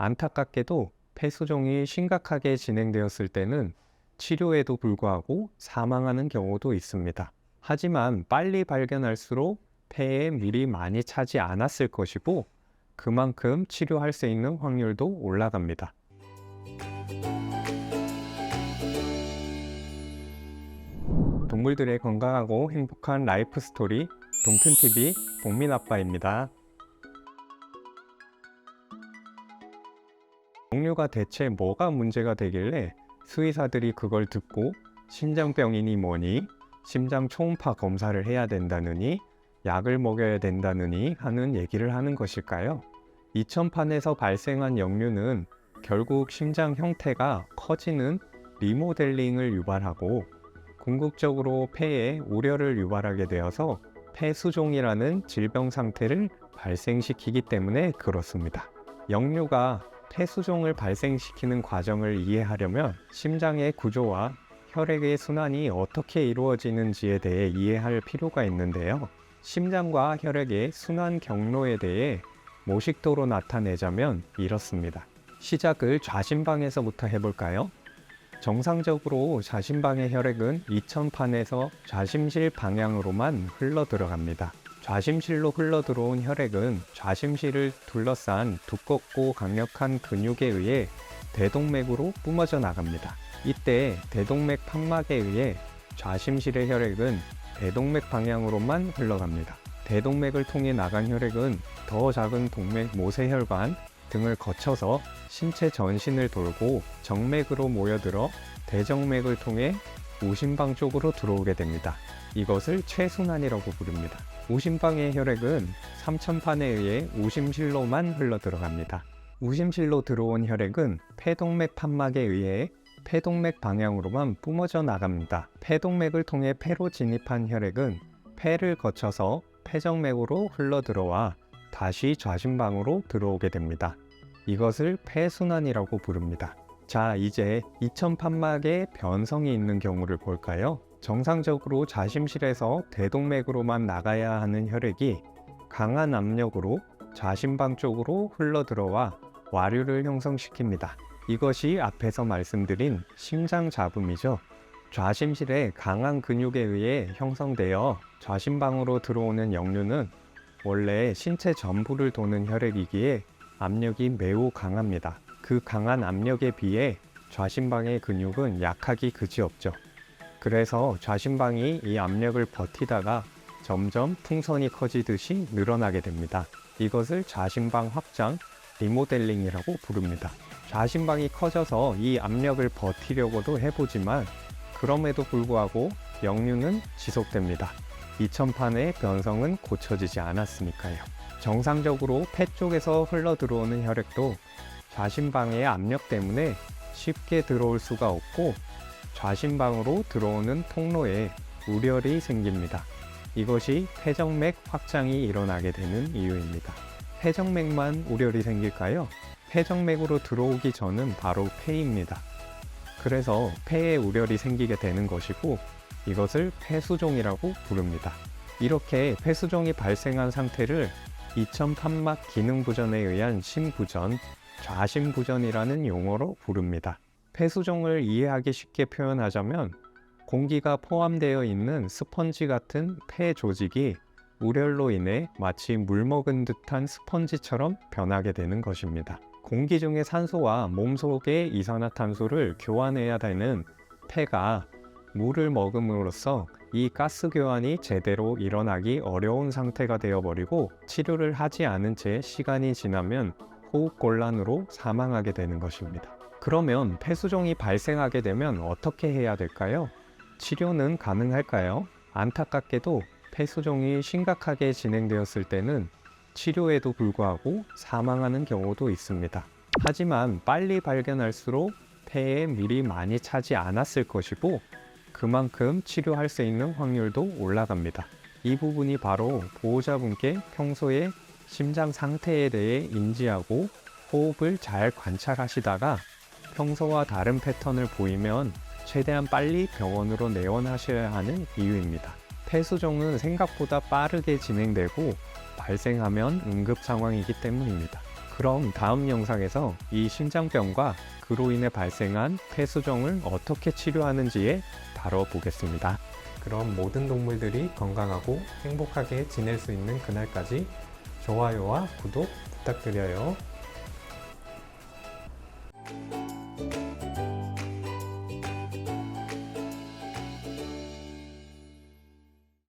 안타깝게도 폐수종이 심각하게 진행되었을 때는 치료에도 불구하고 사망하는 경우도 있습니다. 하지만 빨리 발견할수록 폐에 물이 많이 차지 않았을 것이고 그만큼 치료할 수 있는 확률도 올라갑니다. 동물들의 건강하고 행복한 라이프 스토리 동튼TV 복민아빠입니다. 역류가 대체 뭐가 문제가 되길래 수의사들이 그걸 듣고 심장병이니 뭐니 심장 초음파 검사를 해야 된다느니 약을 먹여야 된다느니 하는 얘기를 하는 것일까요? 이천판에서 발생한 역류는 결국 심장 형태가 커지는 리모델링을 유발하고 궁극적으로 폐에 우려를 유발하게 되어서 폐수종이라는 질병 상태를 발생시키기 때문에 그렇습니다. 역류가 폐수종을 발생시키는 과정을 이해하려면 심장의 구조와 혈액의 순환이 어떻게 이루어지는지에 대해 이해할 필요가 있는데요. 심장과 혈액의 순환 경로에 대해 모식도로 나타내자면 이렇습니다. 시작을 좌심방에서부터 해볼까요? 정상적으로 좌심방의 혈액은 이천판에서 좌심실 방향으로만 흘러 들어갑니다. 좌심실로 흘러 들어온 혈액은 좌심실을 둘러싼 두껍고 강력한 근육에 의해 대동맥으로 뿜어져 나갑니다. 이때 대동맥 판막에 의해 좌심실의 혈액은 대동맥 방향으로만 흘러갑니다. 대동맥을 통해 나간 혈액은 더 작은 동맥 모세혈관 등을 거쳐서 신체 전신을 돌고 정맥으로 모여들어 대정맥을 통해 우심방 쪽으로 들어오게 됩니다. 이것을 최순환이라고 부릅니다. 우심방의 혈액은 삼천판에 의해 우심실로만 흘러 들어갑니다. 우심실로 들어온 혈액은 폐동맥 판막에 의해 폐동맥 방향으로만 뿜어져 나갑니다. 폐동맥을 통해 폐로 진입한 혈액은 폐를 거쳐서 폐정맥으로 흘러 들어와 다시 좌심방으로 들어오게 됩니다. 이것을 폐순환이라고 부릅니다. 자, 이제 이천판막에 변성이 있는 경우를 볼까요? 정상적으로 좌심실에서 대동맥으로만 나가야 하는 혈액이 강한 압력으로 좌심방 쪽으로 흘러 들어와 와류를 형성시킵니다. 이것이 앞에서 말씀드린 심장잡음이죠. 좌심실의 강한 근육에 의해 형성되어 좌심방으로 들어오는 역류는 원래 신체 전부를 도는 혈액이기에 압력이 매우 강합니다. 그 강한 압력에 비해 좌심방의 근육은 약하기 그지없죠. 그래서 좌심방이 이 압력을 버티다가 점점 풍선이 커지듯이 늘어나게 됩니다. 이것을 좌심방 확장, 리모델링이라고 부릅니다. 좌심방이 커져서 이 압력을 버티려고도 해보지만 그럼에도 불구하고 역류는 지속됩니다. 이천판의 변성은 고쳐지지 않았으니까요. 정상적으로 폐 쪽에서 흘러 들어오는 혈액도 좌심방의 압력 때문에 쉽게 들어올 수가 없고 좌심방으로 들어오는 통로에 우열이 생깁니다. 이것이 폐정맥 확장이 일어나게 되는 이유입니다. 폐정맥만 우열이 생길까요? 폐정맥으로 들어오기 전은 바로 폐입니다. 그래서 폐에 우열이 생기게 되는 것이고 이것을 폐수종이라고 부릅니다. 이렇게 폐수종이 발생한 상태를 이천판막 기능부전에 의한 심부전, 좌심부전이라는 용어로 부릅니다. 폐수종을 이해하기 쉽게 표현하자면 공기가 포함되어 있는 스펀지 같은 폐 조직이 우열로 인해 마치 물 먹은 듯한 스펀지처럼 변하게 되는 것입니다. 공기 중의 산소와 몸속의 이산화탄소를 교환해야 되는 폐가 물을 먹음으로써 이 가스 교환이 제대로 일어나기 어려운 상태가 되어버리고 치료를 하지 않은 채 시간이 지나면 호흡곤란으로 사망하게 되는 것입니다. 그러면 폐수종이 발생하게 되면 어떻게 해야 될까요? 치료는 가능할까요? 안타깝게도 폐수종이 심각하게 진행되었을 때는 치료에도 불구하고 사망하는 경우도 있습니다. 하지만 빨리 발견할수록 폐에 물이 많이 차지 않았을 것이고 그만큼 치료할 수 있는 확률도 올라갑니다. 이 부분이 바로 보호자분께 평소에 심장 상태에 대해 인지하고 호흡을 잘 관찰하시다가 평소와 다른 패턴을 보이면 최대한 빨리 병원으로 내원하셔야 하는 이유입니다. 폐수종은 생각보다 빠르게 진행되고 발생하면 응급 상황이기 때문입니다. 그럼 다음 영상에서 이 신장병과 그로 인해 발생한 폐수종을 어떻게 치료하는지에 다뤄보겠습니다. 그럼 모든 동물들이 건강하고 행복하게 지낼 수 있는 그날까지 좋아요와 구독 부탁드려요.